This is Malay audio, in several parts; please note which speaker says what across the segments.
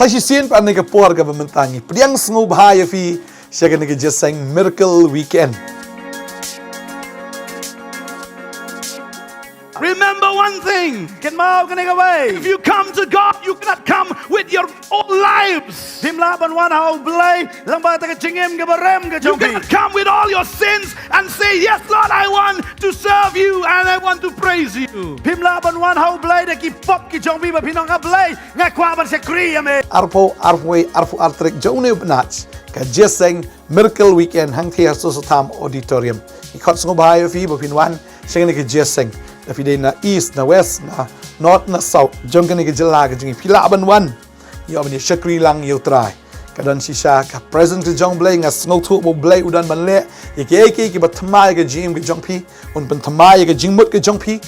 Speaker 1: Sashisin pa ni kapor ka bamantangi. Priang sngo bahaya fi siya ka nag-just miracle weekend.
Speaker 2: Remember one thing.
Speaker 3: Kan mau kan away.
Speaker 2: If you come to God, you cannot come with your own lives.
Speaker 3: Timla ban wan hau blay lang ba ta ka chingem ka barem ka
Speaker 2: You
Speaker 3: jongpi.
Speaker 2: cannot come with all your sins and say, yes, Lord, I want to serve you and I want to praise you.
Speaker 3: Timla ban wan hau blay da ki pop ki jongpi ba pinong ka blay nga kwa ban se kri ame.
Speaker 1: Arpo artrik jone benach ka just miracle weekend hang thea sosotam auditorium. Ikot sngo bahaya fi ba pinwan siya ka just Tapi na east, na west, na north, na south. Jom ka ni kajala ka jingi pila aban wan. Yo abani syakri lang yo try. Kadon sisha ka present ka jong blay nga snow tu bo blay udan ban le. Ki ba thamai ka jim ka jong pi. Un ban thamai ka jingmut ka jong pi.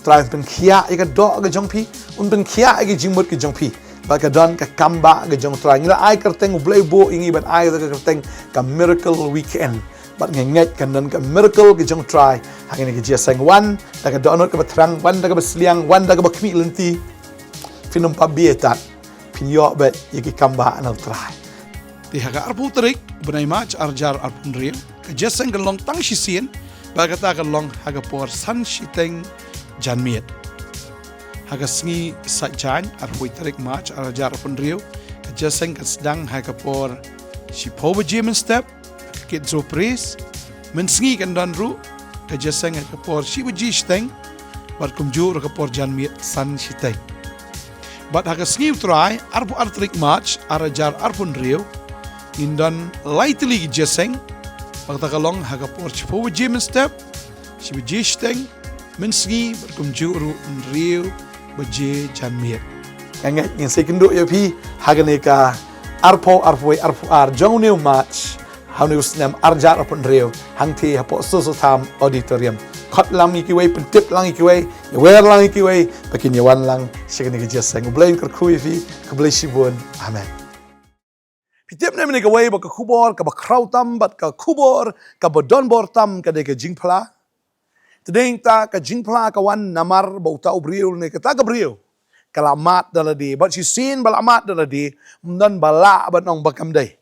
Speaker 1: Try ban khia ka do ka jong pi. Un ban khia ka jingmut ka jong pi. Ba kadon ka kamba ka jong try. Ngila ai kerteng blay bo ingi ban ai ka kerteng ka miracle weekend. But ngenget kanan ka miracle ka jong try hangin ka just one da ka donut ka batrang one da ka basliang one da ka bakmi lenti finum pabietat pinyo bet yaki kamba anal try
Speaker 4: ti haga arpu trik benai mach arjar arpun real ka just ka long tang shisien bagata ka long haga por san shiteng janmiet haga sngi sajan arpu trik mach arjar arpun real ka just ka sedang haga por shipoba German step kit surprise men sngi kan dan ru ka jasang ka por si waji steng bat kumjur ka por janmiet san siteng bat ha ka sngi try arpu artrik match arajar arpun rio indan lightly jasang bakta kalong ha ka por si po waji men step si waji steng men sngi bat kumjur rio waji janmiet
Speaker 1: ngenget ngin sekindo ya pi hagane ka arpo ar jongneu match How ni usnam arjar apun reo hang thi hapo sosotam auditorium khat lang ikiway pentip lang ikiway wer lang ikiway pakin yawan lang signi ka just sang ublain kar khui fi ka blay sibon amen pitip na mini ka way ba ka kubor ka ba krautam bat ka kubor ka ba donbor tam ka de ka jingpla tedeng ta ka jingpla ka wan namar ba uta ubriul ne ka ta ka briul kalamat daladi but si sin balamat daladi mdan bala ban ong bakam day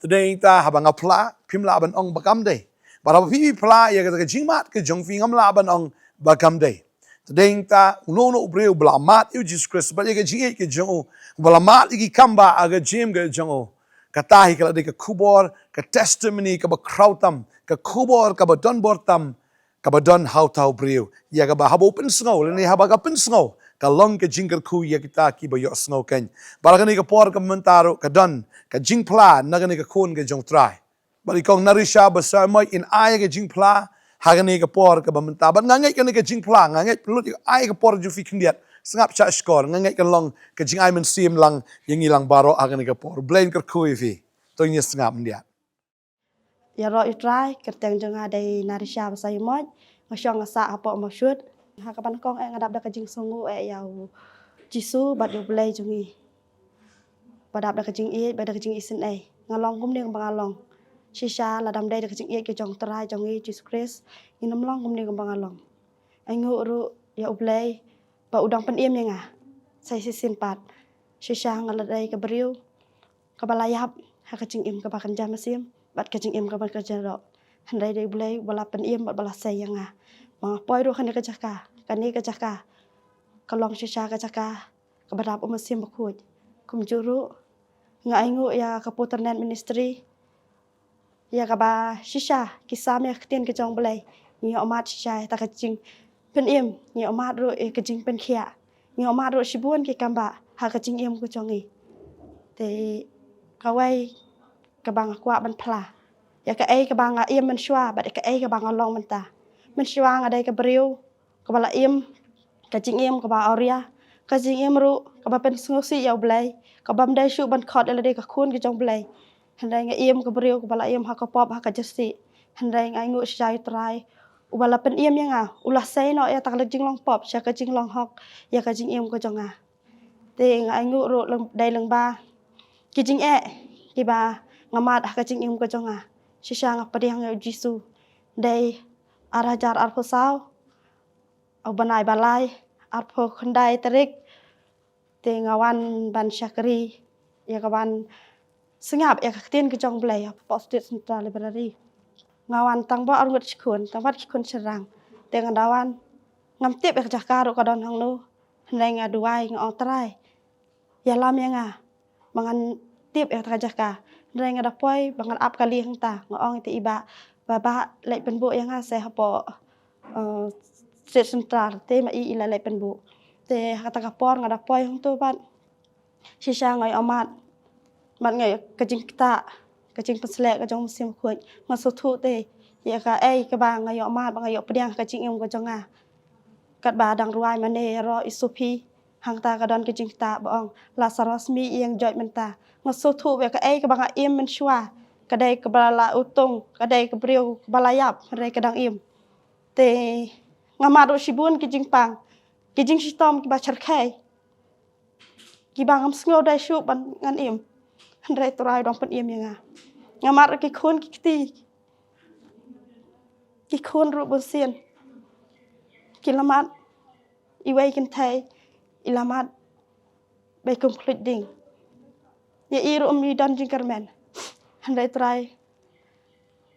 Speaker 1: Today ta habang apla pimla ban ong bakam day. Para pi pla ya ka jingmat ka jong fi ngamla ban ong bakam day. Today ta uno breu blamat you Jesus Christ ba ya ka jingi ka jong blamat ki kamba aga jim ka jong katahi kala de ka kubor ka testimony ka ba krautam ka kubor ka ba don bortam ka ba don how tau breu ya ka ba habo pen snow ni haba ka pen snow ka long ka jingkar ku ya kita ki ba yo snow ken para ka ni ka por ka mentaro ka don ka jingpla nagani ka kun ka jong try bali kong narisha basa mo in ay ka jingpla hagani ka por ka bamenta ban ngangai ka ni ka jingpla ngangai pelut ay ka por ju fi kindiat sngap cha skor ngangai ka long ka jing ay men sim lang yang ilang baro hagani ka por blain ka ku fi to nya sngap ndia
Speaker 5: ya ro itrai kerteng jong adai narisha basa mo ngasong asa apa mo shoot ha ka ban kong ngadap da ka jing songu yau jisu bat yo blai jungi badap da kajing i bada kajing isin ai ngalong kum ning bangalong shisha la dam dai da kajing i ke jong trai jong i Jesus Christ inam long kum ning bangalong ai ngu ru ya ublai ba udang pen im nga sai sisin pat shisha ngala dai ka briu ka balayap ha kajing im ka ba kan jam sim bat kajing im ka ba ka jaro handai dai ublai bala pen im bat bala sai nga ma poi ru kan ka jaka kan ni ka jaka kalong shisha ka jaka ka badap sim ba khuj kum juru nga aingu ya kaputernet ministry ya ka ba shisha kisam ya ktien ke jong blai ni omat shisha ta ka jing pen im ni omat ro e ka jing pen khia ni omat ro shibun ke kamba ha ka jing im ku jongi te ka wai ka bang kwa ban phla ya ka ai ka bang im men shwa ba ka ai ka bang long men ta men shwa nga dai ka briu ka bala im ka jing im ka ba auria ka jing im ru ka ba pen ngosi ya blai ka bam dai shu ban khot ele de ka khun ke jong blai handai nga im ka briu ka bala im ha ka pop ha ka jasi handai nga ngu shai trai ubala pen im yang ulah sai no ya tak le jing long pop sha ka jing long hok ya ka jing im ko jonga te nga ngu ro dai leng ba ki jing ki ba ngamat ha ka jing im ko jonga shisha nga padiang ya jisu dai arajar arpo sao au banai balai arpo khandai tarik te ngawan ban syakri ya kawan sengap ya katin ke jong blai Port State Central Library ngawan tang ba arut khun tang bat khun serang dengan dawan ngam tip ya jakar ka don hang no hnai nga duai ngong trai ya lam ya nga mangan tip ya jakar hnai nga dapoi bangan ap kali hang ta ngong ti iba ba lai pen bu ya nga se hapo State Central te ma i ila lai pen bu te kata kapor nga dapoi hang tu bat sisa ngai amat man ngai kajing kita kajing peslek ka jong musim khuj ma so thu te ya ka ai ka ba ngai amat ba ngai pediang kajing em ka jong a kat ba dang ruai mane ro isupi hang ta ka don kajing ta bong Lazarus mi yang joj menta ma so thu be ka ai ka ba nga em men shwa ka dai ka bala utong ka dai ka briu balayap re ka dang em te ngamat ro shibun kajing pang kajing sitom ki ba charkai ki bang am sngo dai shu ban ngan em handrai torai dong pen em yang ngamat ki khun ki khun ru bon sien ki lamat i wei kan thai i lamat bei complete ding ya i ru mi dan jing kermen handrai torai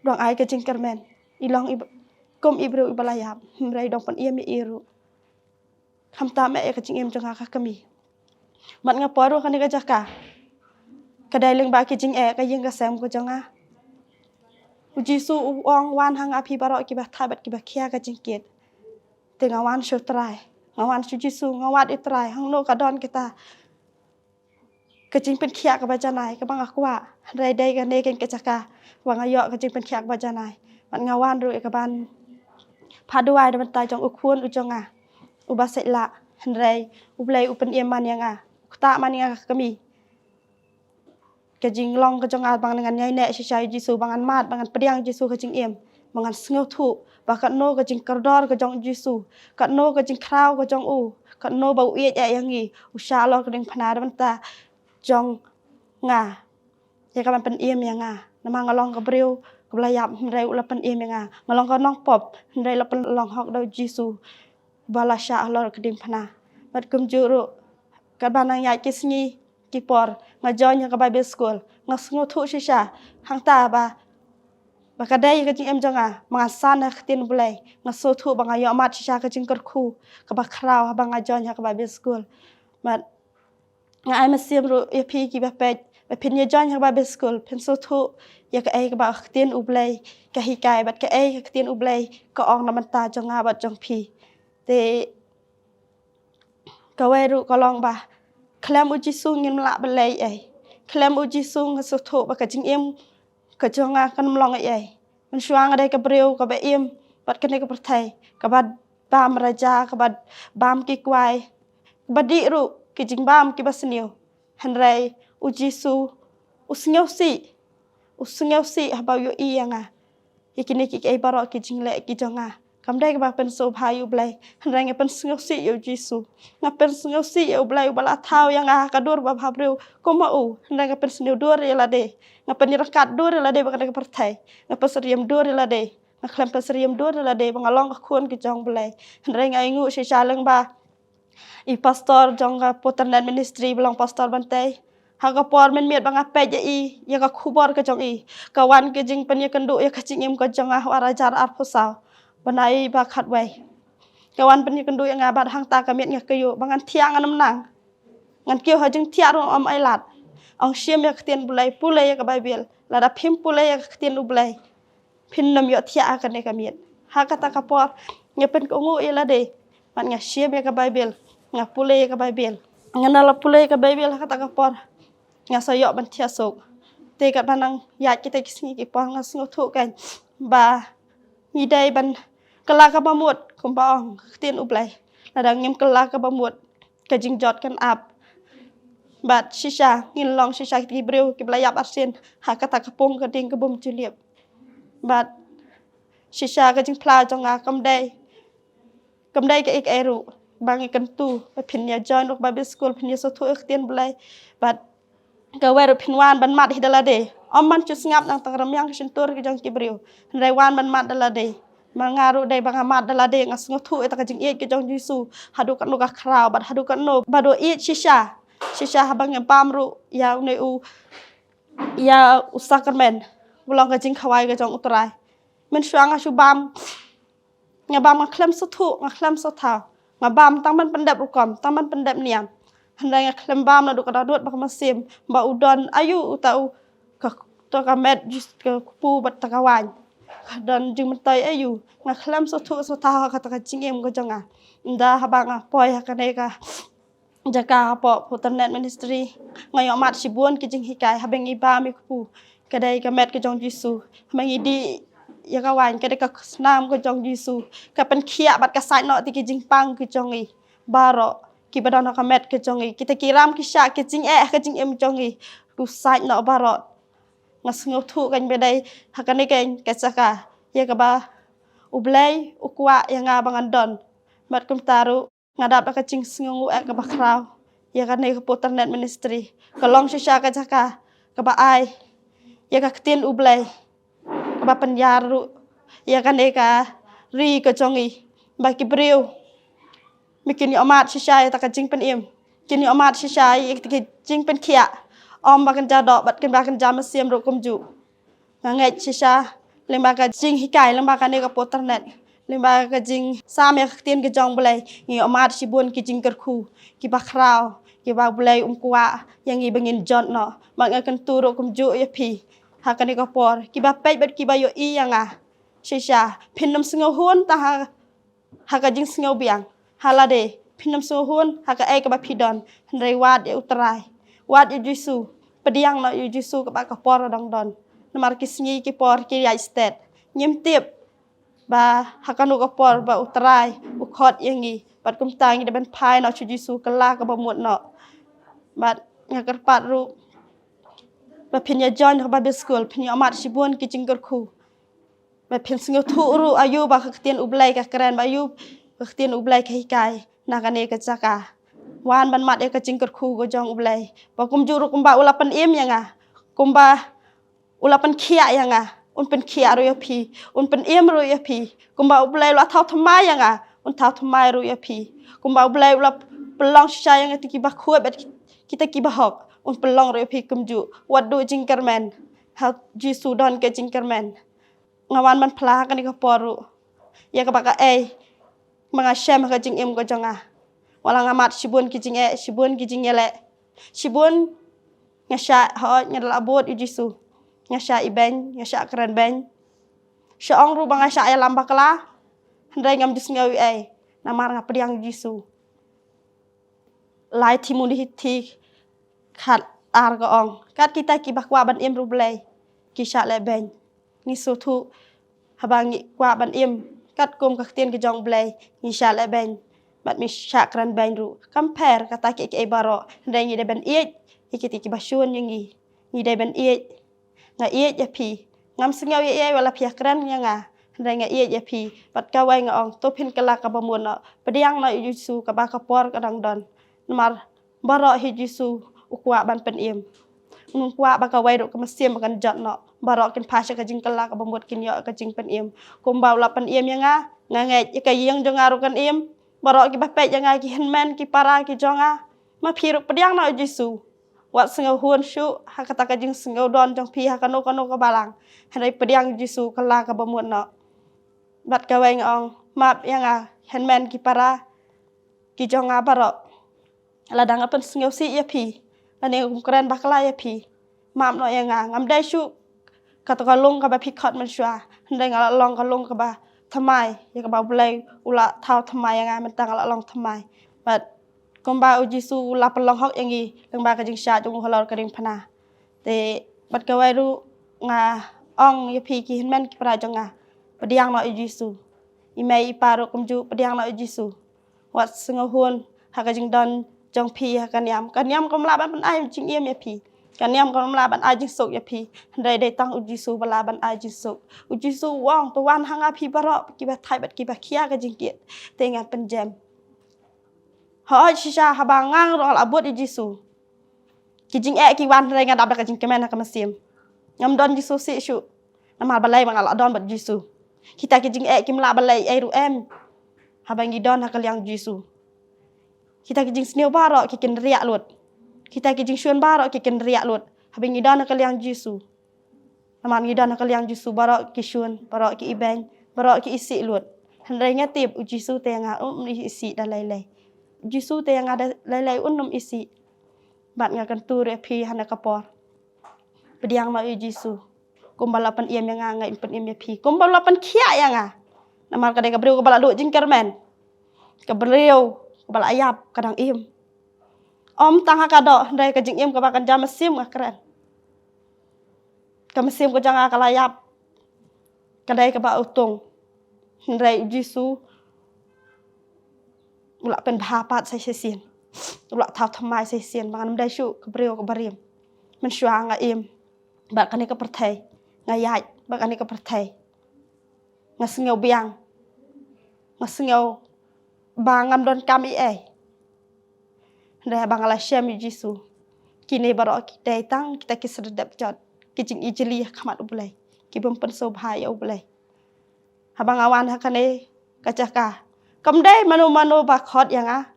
Speaker 5: dong ai ka jing kermen i long i kom i bru i balayap handrai dong pen em i ru kham ta me ka jing em jang ka kami mat nga poru kan ka jaka kadai leng ba ki jing ka yeng ka sem ko janga ujisu ong wan hang api baro ki ba thabat ki ba khia ka jing ket te ngawan shu trai ngawan sujisu ngawat i trai hang no ka don kita ka jing pen khia ka ba janai ka bang akwa rai dai ka ne ken ka jaka wang ayo ka jing pen khia ka ba janai mat ngawan ru ka ban phaduai da ban tai jong u khun u jonga u ba se la rai u blai u pen em man yang ta man yang ka mi ka jing long ka jonga bang dengan nyai nek sisai jisu bangan mat bangan pediang jisu ka jing em bangan sngo thu ba ka no ka jing kardor ka jong jisu ka no ka jing kraw ka jong u ka no ba u ye yang ngi u sha lo ka ding phana ban ta jong nga ya ka ban pen em yang nama ngalong ka breu ka blayap rai u la pen em yang ngalong ka nong pop rai la pen long hok do jisu bala sha lo ka ding phana bat kum juru ka banang ya ki sngi ki por nga join ka Bible school nga sngo thu shisha hang ta ba ka dai ka jing em jonga mga san ka tin bulai nga so thu ba nga yo mat shisha ka jing kar khu ka ba kraw ba nga join ka Bible school mat nga ai ma sim ru e phi ki ba pe ba phin ye join ka Bible school phin so thu ya ka ai ka ba tin u bulai ka hi kai bat ka ai ka tin u bulai ka ong na man ta jonga ba jong phi te ka wai ru ka long ba Klam uji sung ngin la belai ai klam uji sung so tho ba ka jing em ka jonga kan mlong ai man shuang dai ka breu ka ba em bat kan ka perthai ka ba bam raja ka ba bam ki kwai ba di ru ki jing bam ki basniu hanrai uji su usngeu si ha ba yo i anga ikini ki ai baro ki jing le ki jonga kam dai ka ba pen so bhayu blai hanrai nga pen sngo si yo jisu nga pen sngo si yo blai bala thau yang ka dur ba bhabreu ko ma u hanrai nga pen sneu dur ya la de nga pen rakat dur la de ba ka perthai nga pasriam dur la de nga klam pasriam dur la de ba ngalong ka khon ki jong blai hanrai nga ngu si cha leng ba i pastor jong ka potanan ministry belong pastor bantai ha ka por men miet ba nga pe ja i ya ka khubor ka jong i ka wan ke jing pen ya kandu ya ka jing em ka jong a warajar ar phosau banai ba khat wai kawan pen kan du yang abat hang ta ka met nga kayu bangan thiang anam nang ngan keu ha jing thia ro am ai lat ong siam ya ktien bulai pulai ka Bible la da phim pulai ya ktien u bulai phin nam yo thia ka ne ka met ha ka ta ka por nga pen ko ngu e la de man nga siam ya ka Bible nga pulai ka Bible nga na la pulai ka Bible ha ka ta ka por nga sa yo ban thia sok te ka banang ya ki te kisni ki por nga sngo thu kan ba mi dai ban kala ka bamut kum baong tin ublai ladang ngem kala ka bamut ka jing jot kan ap bat shisha ngin long shisha ki breu ki blayap arsen ha ka ta ka pong ka ding ka bum juliep bat shisha ka jing pla jonga kam dai ka ek eru bang kan tu pa phin ya join ok Bible school phin ya so thu ek tin blai bat ka weru phin wan ban mat hidala de man chu ngap nang tang yang sin tur ki jong ki breu rai wan ban mat dala de mangaru dai bang mat dala de ngas ngo thu eta ka jing e ki jong jisu hadu kan no ka kraw bat hadu kan no bado e shisha shisha habang yang pamru ya ne u ya usakarmen ulong ka jing khawai ka jong utrai men shuang a shubam ngabam ngakhlem suthu ngakhlem sotha ngabam tang man pendap rukom tang man pendap niam handai ngakhlem bam na du ka dot ba masim ba udon ayu utau ka to ka met just ka pu bat takawan dan jing mentai ayu ngakhlem suthu sotha ka ta jing em ko jonga nda habang poi ka ne ka jaga po internet ministry ngayo mat sibun ki jing hikai habeng iba mi ku kadai ka met ka jong jisu habeng idi ya kawan kadai ka snam ka jong jisu ka pen khia bat ka sai no ti ki jing pang ki jong i baro ki badon ka met ka jong i kita kiram ki sha ki jing ka jing em jong i tu sai no baro ngas ngau thu kan bedai hakane ken ka saka ya ka ba ublai ukwa ya nga bangan don mat kum taru ngadap ka jing sngu ka ba kraw ya ka ne ka internet ministry ka long shisha ka jaka ka ba ai ya ka tin ublai ka ba penyaru ya ka ne ka ri ka jongi ba ki breu mikin yo mat shisha ta ka jing pen im kin yo mat shisha ki jing pen khia om ba kan ja do bat kan ba kan ja ma siam ro kum ju ngai shisha leng ba ka jing hikai leng ba ka ne ka internet limba ka jing sam ya tin ke jong blai ngi amat sibun ki jing kerku ki ba kraw ki ba blai kwa yang i bengin jon no mak kan turo kum ju ya pi ha kan ko por ki ba pe bet ki ba yo i yang shisha phinnam singo hun ta ha ka jing singo biang halade phinnam singo hun ha ka ai ka ba pidon ndai wat ya utrai wat ya jisu pediang no ya jisu ka ba ka por dong don namar ki sngi ki por ki ya state nyem tiep ba hakanu ka por ba utrai ukhot yangi bat kum tangi de ben phai no chu jisu kala ka ba mut no bat ngakar pat ru ba phinya join ka ba school phinya amat sibun ki jingkar khu ba phin singo thu ru ayu ba khtian ublai ka kran ba ayu khtian ublai ka hikai na ka ne ka chaka wan ban mat e ka jingkar khu go jong ublai ba kum ju ru kum ba ulapan im yanga kum ba ulapan khia yanga un pen khia ro ya pi un pen em ro ya pi kumba ublai la thau thmai yanga un thau thmai ro ya pi kumba ublai la pelong sha yanga ti ki ba khu bet kita ki ba hok un pelong ro ya pi kumju wat do jingkerman ha jisu don ke jingkerman ngawan man phla ka ni ka poru ya ka ba ka manga shem ka jing em ko jonga wala ngamat sibun ki jing sibun ki jing yele sibun ngasha ho nyal abot jisu ngasha iben ngasha kran ben shaong ru bang ngasha ya lambakla ndai ngam dis ngawi namar ngapdiang jisu lai timuni hithi khat ar ga ong kat kita ki bakwa ban em ru blai ki sha le ben ni so thu habangi kwa ban em kat kum ka tien ki jong blai ni sha le ben bat mi sha kran ben ru compare kata ki baro ndai ni de ben ikiti ki bashun yangi ni de ben nga ya pi ngam singaw ye wala pia kran nga ndai nga ya pi pat ka wai nga ong to phin kala ka bamun no pediang na yusu ka ba ka por ka dang don mar baro hi yusu ukwa ban pen em ngwa ba ka wai ro ka masiem kan jot no baro kin pasha ka jing kala ka bamut kin yo ka jing pen em kum ba la pen em nga nge ka yeng jong aro kan em baro ki ba pe nga ki henmen ki para ki jonga ma phi ro pediang na yusu wat singo huan shu hakata ka jing singo don jong pi hakano ka balang hanai pediang jisu kala ka bamut no bat ka weng ong map yanga henmen ki para ki jonga baro ladang apen singo si ya pi lane kren bakla ya pi map no yanga ngam dai shu kata ka long ka ba pi khot man shwa handai ngala long ka long ka ba thamai ya ka ba blai ula thau thamai yanga man tang la long thamai bat kumba ujisu la pelong hok yangi lengba ka jing sha jung holor ka ding phana te bat ka wai ru nga ong ya pi ki henmen ki pra jonga pediang no ujisu imei iparo kumju pediang no ujisu wat singo hun ha ka jing don jong pi ha ka niam kom la ban ai jing em ya pi ka niam kom la ban ai jing sok ya pi dai dai tang ujisu bala ban ai jing sok ujisu wong to wan hanga pi baro ki ba thai bat ki ba khia ka jing kiet te nga pen jam ho shisha habangang rol abot jisu ki jing ki wan re nga dab ka jing kemen ka masim ngam don jisu si shu namal balai bang ala don bat jisu kita ki jing ki mla balai ru em habangi don ha ka liang jisu kita ki jing sneu baro ki kin riak lut kita kijing barok ki ken riak lut habing idan ka liang Yesu naman idan ka liang Yesu barok ki barok ki ibeng barok ki isi lut handai ngatip u Yesu te nga isi dalai Yesu te nga dalai isi bat nga kan tu re phi hana kapor pediang ma Yesu kumbalapan iem yang ngai pen iem phi kumbalapan khia yang naman kadai ka breu ka bala lut jingkermen ka breu ka bala ayap kadang iem Om tang hakado dai ka jing im ka bakan jam mesim ka keren. Ka mesim ko jang ka layap. Ka dai ka ba utong. Dai Yesu ula pen bhapat sai sesien. Ula thau thamai sai sien bangan dai shu ka breu ka barim. Man shwa nga im. Ba kan ni ka perthai. Nga yai ba kan ni ka perthai. Nga sngeu biang. Nga sngeu bangam don kami Dah bangala syam Yesu. Kini barok kita tang kita kisedap jot. Kijing ijeli khamat ubulai. Ki bempen sobhai ubulai. Habang awan hakane kacaka. Kamdai manu ba khot yang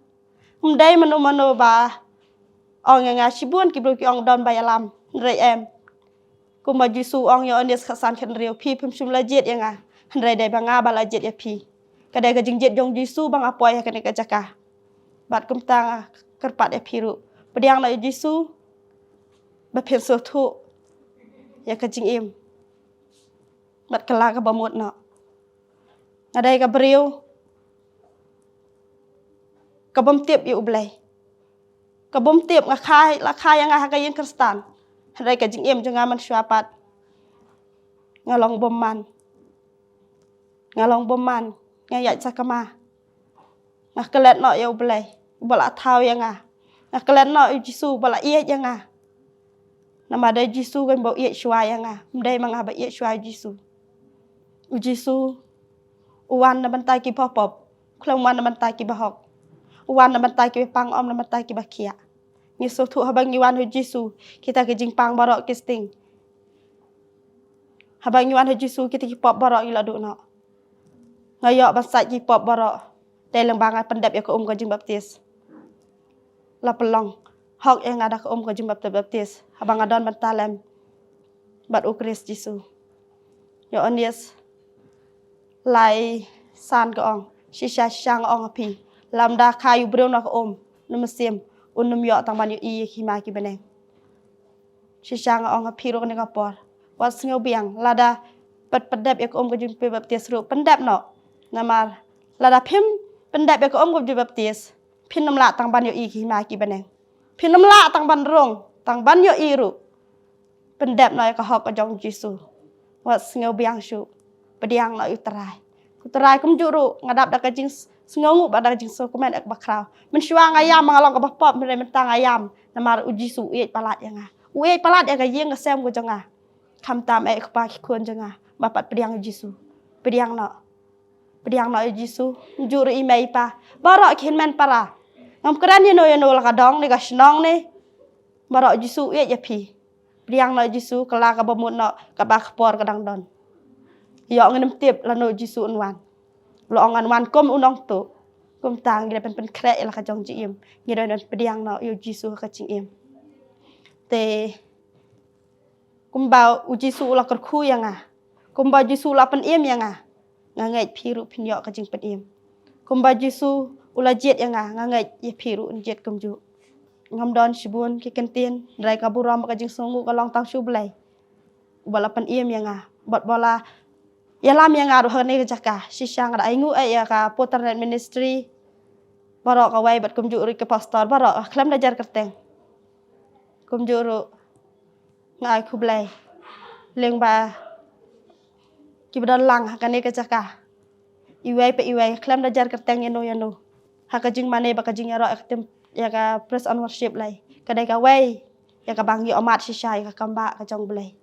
Speaker 5: Kamdai manu ba ong yang sibun ki bro ki ong don bayalam. Rei em. Kumba Yesu ong yo ones khasan khen riu phi phum shum la jet yang Rei dai banga bala jet ya phi. Kadai ka jing jet jong Yesu bang apoy hakane kacaka. Bat kum tang kerpat piru pediang na Yesu ba phen so thu ya ka jing im bat kala ka bamut no ngadai ka breu ka bom tiep yu blai ka bom tiep nga khai la khai nga ka yin Kristan ngadai ka jing im jonga man swapat ngalong bom man nga ya sakama nga kelet no yu blai bala thau yang naklan no Yesu bala iya yang nama da Yesu kan bau iya shwa yang mdai manga ba iya shwa Yesu uwan na bantai ki popop khlong wan na bantai ki bahok uwan na bantai ki pang om na bantai ki bakia ni so thu habang yuan Yesu kita ke jing pang barok ki sting habang yuan Yesu kita ki pop barok ila du no ngayok basat ki pop barok dai lang bangai pendap ya ko ka jing baptis la pelong hok yang ada ke ka jing baptis habang adon bantalem bat ukris Yesu yo onies lai san ka ong shisha shang ong api lamda khayu breu na ka numesim unum yo tang ban yu i khima ki beneng shisha ong api ro ni ka por wat sngo biang lada pat padap ya ka jing baptis ru pendap no namar lada phim pendap ya ka ka jing baptis phin nam la tang ban yo i khima ki beneng phin nam la tang ban rong tang ban yo i ru pendap no ka hok ka jong Yesu wat sngo biang shu pediang no utrai kum juru ngadap da ka jing sngongu ba da jing so komen ak bakraw men shwa ngayam mangalong ka bapop men tang ayam namar u Yesu e palat yang u e palat ya ka yeng ka sem ko jonga kham tam e ka pa ki khon jonga bapat pediang Yesu pediang no Yesu juru i mai pa barok khin men para ngam kran ni no la ka dong ni ka snong ni barok Yesu e ya phi pediang no Yesu kala ka bamut no ka ba khpor ka dang don yo ngam tiep la no Yesu unwan lo ngan wan kom unong tu kom tang ni pen krek la ka jong ji im ni don pediang no yo Yesu ka jing im te kum ba u Yesu la ka khu yang kum ba Yesu la pen im yang ngai phiru phin yo ka jing pen im kum ba Yesu ula jet yang ngai ye phiru jet kum ju ngam don sibun ki kentien rai ka buram ka jing songu ka long tang shu blai bala pen im yang bot bola ya lam yang aro hane ka jaka sisang da ingu ya ka poternet ministry barok ka wai bat kum ju ri ka pastor barok klam dajar kerteng kum ju ru ngai khu blai leng ba ki badan lang hakane ka jaka iwai pe iwai klam dajar kerteng yano haka jing mane ba ka jing ro aktem ya ka press on worship lai kadai ka wai ya ka bang yo amat sisa ka kamba ka jong blai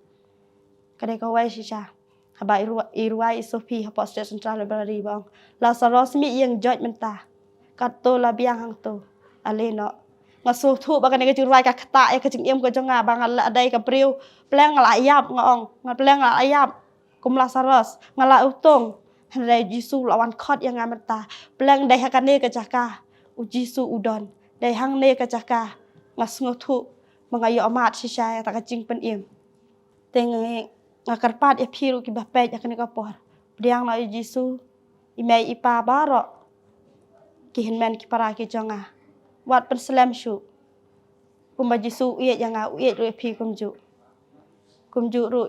Speaker 5: kadai ka wai sisa haba irwai sofi hapo state central library bang la saros mi yang judge menta kato la biang hang to aleno ngaso thu ba ka ne ka jurwai ka khata ya ka jing em ko jonga bang ala dai ka priu pleng la ayap ngong pleng la ayap kum la saros ngala utong Hai Yesu lawan khot yang menta pleng dai hakane ka jaka u Yesu udon dai hang ne ka jaka ngasngotu mengayo amat sisa tak kecing pen im teng ngakarpat piru ki bapet akan kapor diang na Yesus imei ipa barok ki hinmen ki para ki jonga wat pen slam shu kumba Yesus iet yang iet ru pi kumju ru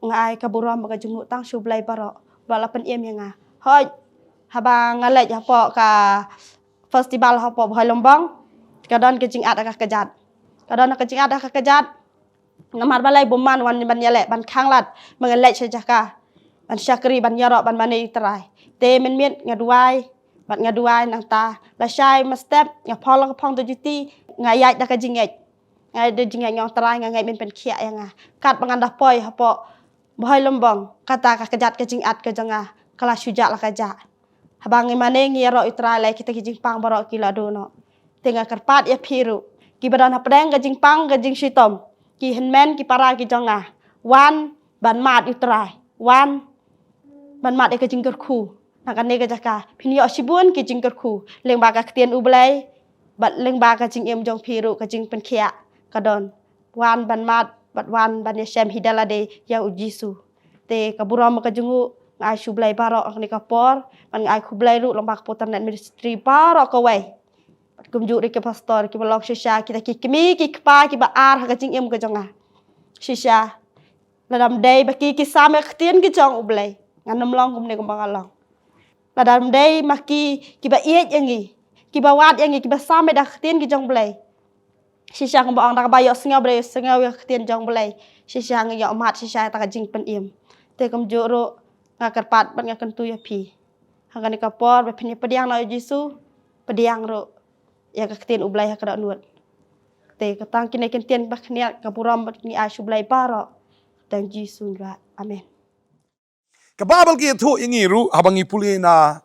Speaker 5: ngai kaburam baga jungu tang shu blai barok wala pen im yang hoi haba ngalej hapo ka festival hapo bhai lombang kadon ke jing ada ka kejat kadon ka jing ada ka kejat ngamar balai buman wan ban yale ban khanglat mengalej sejaka ban syakri ban yarok ban mani terai te men miet ngaduai bat ngaduai nang ta la syai ma step nga phol ka phong to juti ngayat da ka jingej ngai de jingej nyong terai ngai men pen khia yang kat bangan dah poi hapo bhai lombang kata ka kejat ke jing at ke janga kala syujak la kaja habang imane ngiro itra lai kita kijing pang barok kila dono tenga karpat ya piru ki badan pedang gajing pang gajing sitom ki henmen ki para ki jonga wan ban mat itra wan ban mat e gajing kerku nakane ka jaka pinio sibun ki jing kerku leng ba ka tien ublai bat leng ba ka jing em jong piru ka jing pen khia kadon wan ban mat bat wan ban yesem hidalade ya ujisu te kaburam ka jungu ngai sublai barok ni kapor man ngai kublai ru lombak poternet ministry barok ka wai kumju ri ke pastor ki balok shisha kita ki kimi ki kpa ki ba ar ka jing em ka jonga shisha ladam dei ba ki same ktien ki jong ublai nganom long kum ne kum bangalong ladam dei maki ki ba iet yangi ki ba wat yangi ki ba same dak ktien ki jong blai shisha kum bang dak bayok sengau blai sengau ya ktien jong blai shisha ngi yo mat shisha ta ka jing pen em te kumju ru ngakarpat ban ngakan tu ya pi hangani kapor ba phini pediang la Yesus pediang ro ya ka ktien ublai ha kada nuat te katang kini kentien ba khnia kapuram ni a sublai paro tang Yesus ba amen
Speaker 1: ka Bible ki thu ingi ru habangi puli na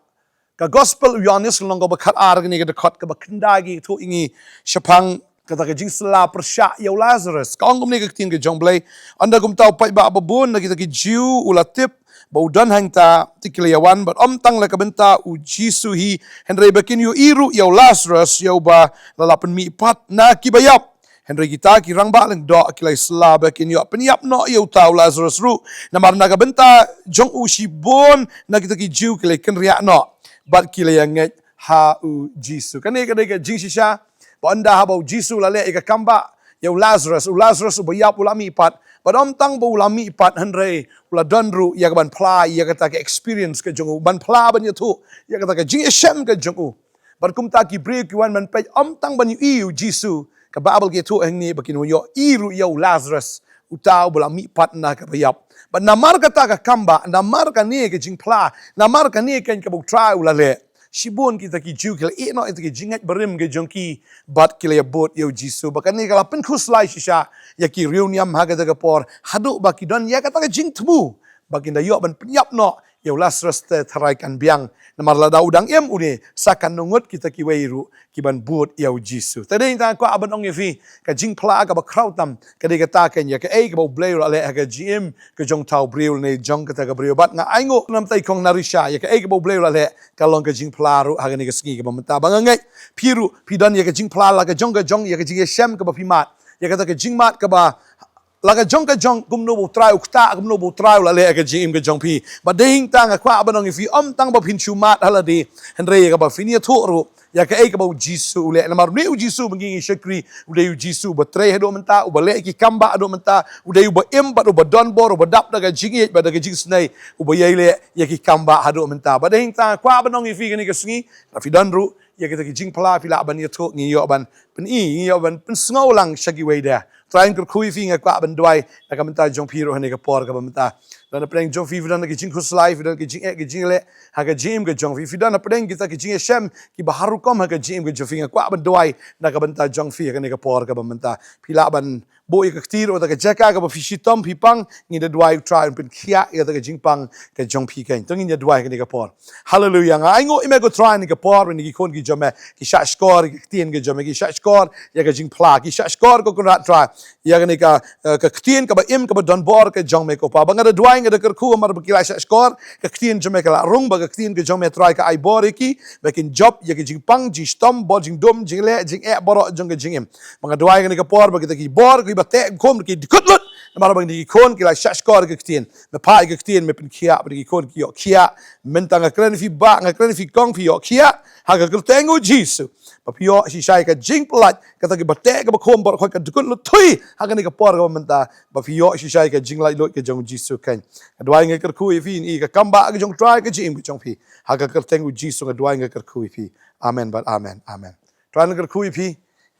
Speaker 1: ka gospel Yohanes longo ba khat ar ni ka khat ka ba khnda gi thu ingi shapang kata ka jing sala persya ya Lazarus ka ongum ni ka ktien ka jongblai anda gum tau pai ba babun na kita ki jiu ulatip baudan hangta tikliawan but tang la kabenta u Jisu hi Henry bakin yu iru ya Lazarus ya ba lalapan mi pat na kibayap Henry kita ki rangba lang do kilai sla bakin yu penyap no ya tau Lazarus ru na marna kabenta jong u shibon na kita ki jiu kilai ken ria no but kilai ngai ha u Jisu kane ka jing shisha ba anda ha bau Jisu la le ka kamba ya Lazarus u bayap ulami pat Badam tang bo ulami pat Henry ula donru ya ban pla ya kata ke experience ke jongu ban pla ban tu ya kata ke jing eshem ke jongu bar kum ta ki break wan man pe tang ban yu Jisu ka Bible ke tu engni bakin yo iru ya Lazarus utau ulami pat na ka bayap ban namar kata ka kamba namar ka ni ke jing pla namar ka ni ke ka bu try ula le Shibun kita ki jiu kila no itu ki jingat berim ke jongki bat kila ya bot ya Jisu bahkan ni kalau pen khuslai shisha ya ki reuniam haga daga por haduk baki don ya kata ka jing temu bagi da yo ban penyap no ya Lazarus te tharaikan biang namar lada udang em une sakan nungut kita ki weiru ki ban bot ya Jisu tadi ta ko aban ong yefi ka jing pla ka ba krautam ka de kata ken ya ka e ka ba blay ale ka gm ka jong tau briul ne jong kata ka briul bat nga aingo nam tai kong narisha ya ka e ka ba blay ale ka long ka jing pla ru ha ni ka ski ka ba mata ba ngai piru pidan ya ka jing pla la ka jong ya ka jing shem ka ba pimat ya kata ka jing mat ka ba laga jong ka jong gumno bo try ukta gumno bo try la le ka jing ka jong pi ba ding tang kwa abanong ifi tang ba pinchu mat haladi Henry ka ba finia thoru ya ka e ka ba Jisu le na mar ne Jisu bangi shakri ude Jisu ba tre hedo menta u ba le ki kamba ado menta ude ba em ba do ba don bor ba dap daga jing ba daga jing snai u ba yele ya ki kamba ado menta ba ding tang kwa abanong ifi ni ka sngi na fi donru ya kita ki jing pala pila ban ya tho ngi yo ban pen yo ban pen sngo lang shagi we da trying to kui fi nga kwa ban dwai na ka menta jong piro hane ka por ka menta dan apreng jong fi dan ki jing khus life dan ki jing le ha ka jim ka jong fi dan apreng kita ki jing shem ki baharu kom ha ka jim ka jong fi nga kwa ban dwai na ka menta jong fi ka ne ka por ka menta pila ban bo ik ktir o ta ka jaka ka ba fi shitom pi pang ngi da dwai try pen khia ya ta ka jing pang ka jong pi ka tong ngi da dwai ka ne ka por hallelujah nga aingo ime go try ni ka por ni ki kon ki jome ki sha skor ki tien ki jome ki sha skor
Speaker 4: skor ya ka jing phla ki skor ko kunrat tra ya ka ni ka ktien ka ba im ka ba don bor ka jong me ko pa banga da dwaing da kar khu mar ba kila skor ka ktien jome ka la rung ba ka ktien ka jong me try ka ai bor ki ba kin job ya ka jing pang ji stom bo jing dom jing le jing e boro jong ka jing im banga dwaing ni ka por ba ki bor ki ba te kom ki dikutlut mar ba ni kon ki la skor ka ktien me pa ka ktien me pin kia ba ki kon ki yo kia mentanga kren fi ba nga kren fi kong fi yo kia ha ka tengo jisu pa pio si sai ka jing plat ka ta ki bate ka ba khom bor khoi ka dukun lu thui ha ka ni ka por ka menta pa pio si sai ka jing lai lo ka jong jisu kan adwai nga kar khu fi ni ka kamba ka jong try ka jing ka jong fi ha ka tengo jisu ka adwai nga kar khu fi amen but amen try nga kar khu fi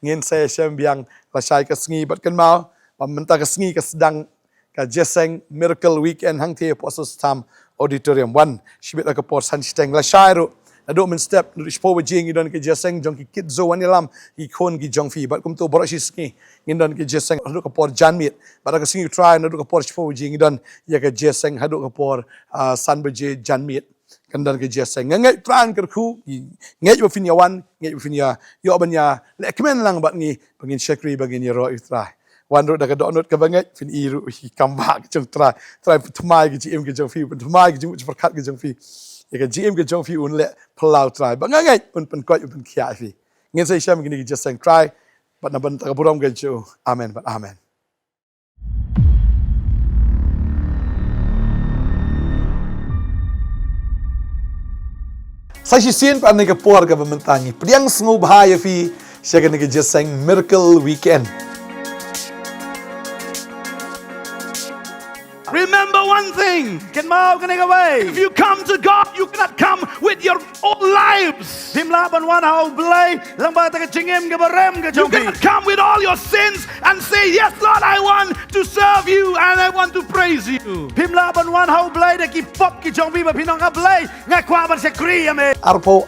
Speaker 4: ngin se shem biang la sai ka sngi bat kan mau pa menta ka sngi ka sedang ka jeseng miracle weekend hang the apostles tam auditorium 1 shibit ka por san steng la shairu ado men step nu ispo jing idon ke jeseng jong ki kit zo wan lam ki khon ki jong fi bat kum to boro shiski indon ke jeseng ado ka por janmit bat ka sing try ado ka por ispo jing idon ya ka jeseng ado ka por san beje janmit kandan ke jeseng ngai tran ker khu ngai ba fin ya wan ngai ba fin ya yo banya le kemen lang bat ngi bangin shakri bangin ro itrai wan ro da ka donut ka bangai fin iru hi kamba jong try thmai ki gm ke jong fi thmai ki jong perkat ke jong fi ya ka gm ke jong fi un le plau try bangai pen koi pen khia fi ngin sai sham ki just sang try but na ban ta buram ke ju amen but amen sai si sien pa ni ka por ka bamantangi priang sngu bhaya fi sia ka ni just sang miracle weekend.
Speaker 2: Remember one thing.
Speaker 3: Ken mau ka ni ka way
Speaker 2: If you come to God, you cannot come with your own lives.
Speaker 3: Phim la ban wan hau blai lang ba ta ka chingem ka barem ka
Speaker 2: You
Speaker 3: jong fi
Speaker 2: cannot come with all your sins and say, yes, Lord, I want to serve you and I want to praise you.
Speaker 3: Phim la ban wan hau blai da ki pop ki jong fi ba pinong ka blai nga kwa ban se kri ame
Speaker 1: arpo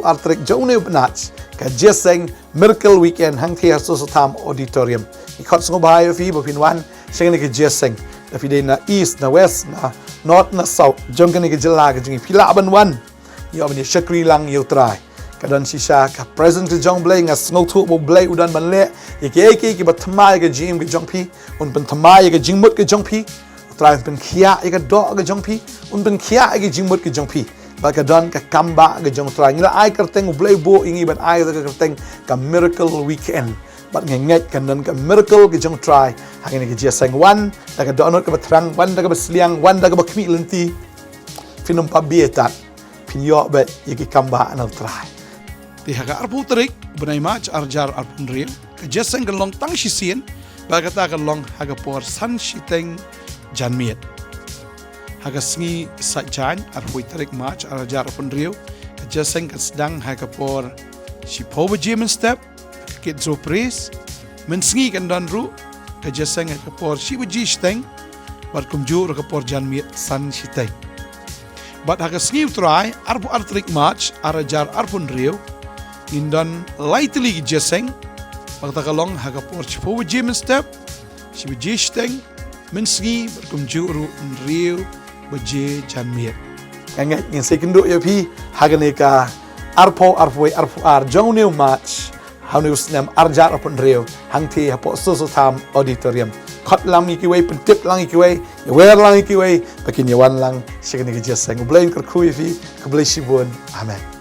Speaker 1: artrik jone benach ka jeseng miracle weekend hang the so tham auditorium I khot sngo bhai fi bo pin wan sing ni ka jeseng da fi na east na west na north na south jong ka ni ka jila ka jing pila ban wan yo ban shakri lang yo try kadon shisha ka present ka jong blai nga sngo thu bo blai udan ban le ke ki ba thmai ka jing ka jong phi un ban thmai ka jing mut ka jong phi try ban khia ka do ka jong phi un ban khia ka jing mut ka jong phi ba ka don ka kamba ka jong try ngila ai kerteng blai bo ingi ban ai ka kerteng ka miracle weekend bat ngai kan don ka miracle ka jong try hangin ka jeseng wan da ka donot ka batrang wan da ka basliang wan da ka bakmi lenti finum pa bietat pinyo bet yiki kamba anal try
Speaker 4: ti haga arpu terik benai mach arjar arpun real ka jeseng ka long tang shisien ba ka ta ka long haga por san shiteng janmiet haga sngi sajan arpu terik mach arjar arpun real ka jeseng ka sedang haga por shipoba jemen step kit zo praise men sngi kan dan ru ka jeseng ka por shiba jisteng bat kumju ka por janmiet san shiteng bat haga sngi try arpu artrik mach arajar arpun real Indan lightly jeseng pagtakalong haga por chipo jemen step shiba jisteng mensgi berkumjuru unriu baje janmiet
Speaker 1: ngai in second ya pi hagane ka arpo ar jongneu match haunus nam arjar upon reo hangti hapo so tham auditorium khot lam ki way pentip lang ki way wer lang ki way pakin yawan lang sigani jeseng blain kar khu fi ka blai sibon amen